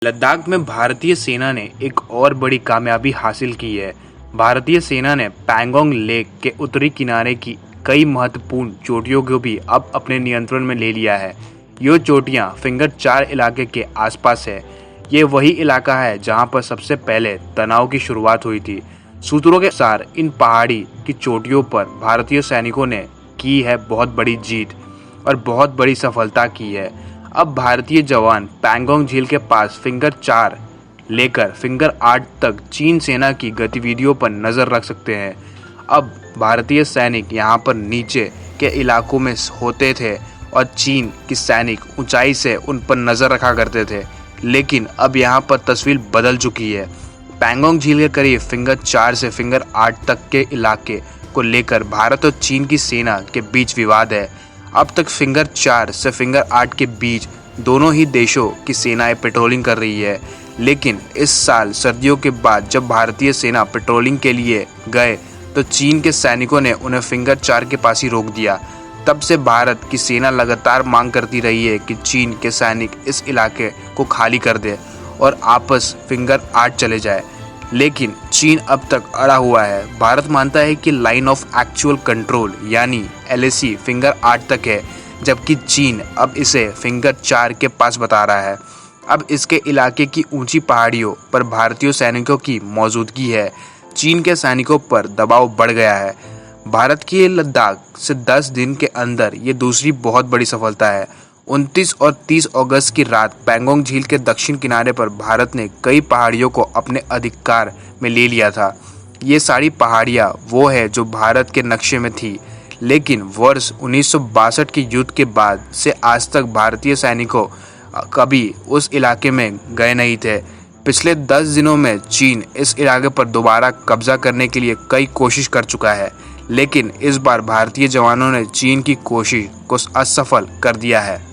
लद्दाख में भारतीय सेना ने एक और बड़ी कामयाबी हासिल की है। भारतीय सेना ने पैंगोंग लेक के उत्तरी किनारे की कई महत्वपूर्ण चोटियों को भी अब अपने नियंत्रण में ले लिया है। ये चोटियां फिंगर 4 इलाके के आसपास है। ये वही इलाका है जहां पर सबसे पहले तनाव की शुरुआत हुई थी। सूत्रों के अनुसार इन पहाड़ी की चोटियों पर भारतीय सैनिकों ने की है बहुत बड़ी जीत और बहुत बड़ी सफलता की है। अब भारतीय जवान पैंगोंग झील के पास फिंगर 4 लेकर फिंगर 8 तक चीन सेना की गतिविधियों पर नजर रख सकते हैं। अब भारतीय सैनिक यहां पर नीचे के इलाकों में होते थे और चीन की सैनिक ऊंचाई से उन पर नजर रखा करते थे, लेकिन अब यहां पर तस्वीर बदल चुकी है। पैंगोंग झील के करीब फिंगर 4 से फिंगर 8 तक के इलाके को लेकर भारत और चीन की सेना के बीच विवाद है। अब तक फिंगर 4 से फिंगर 8 के बीच दोनों ही देशों की सेनाएं पेट्रोलिंग कर रही है, लेकिन इस साल सर्दियों के बाद जब भारतीय सेना पेट्रोलिंग के लिए गए तो चीन के सैनिकों ने उन्हें फिंगर 4 के पास ही रोक दिया। तब से भारत की सेना लगातार मांग करती रही है कि चीन के सैनिक इस इलाके को खाली कर दे और आपस फिंगर 8 चले जाए, लेकिन चीन अब तक अड़ा हुआ है। भारत मानता है कि लाइन ऑफ एक्चुअल कंट्रोल यानी LAC फिंगर 8 तक है, जबकि चीन अब इसे फिंगर 4 के पास बता रहा है। अब इसके इलाके की ऊंची पहाड़ियों पर भारतीय सैनिकों की मौजूदगी है। चीन के सैनिकों पर दबाव बढ़ गया है। भारत की लद्दाख से 10 दिन के अंदर ये दूसरी बहुत बड़ी सफलता है। 29 और 30 अगस्त की रात पैंगोंग झील के दक्षिण किनारे पर भारत ने कई पहाड़ियों को अपने अधिकार में ले लिया था। ये सारी पहाड़ियाँ वो है जो भारत के नक्शे में थी, लेकिन वर्ष 1962 के युद्ध के बाद से आज तक भारतीय सैनिकों कभी उस इलाके में गए नहीं थे। पिछले 10 दिनों में चीन इस इलाके पर दोबारा कब्जा करने के लिए कई कोशिश कर चुका है, लेकिन इस बार भारतीय जवानों ने चीन की कोशिश को असफल कर दिया है।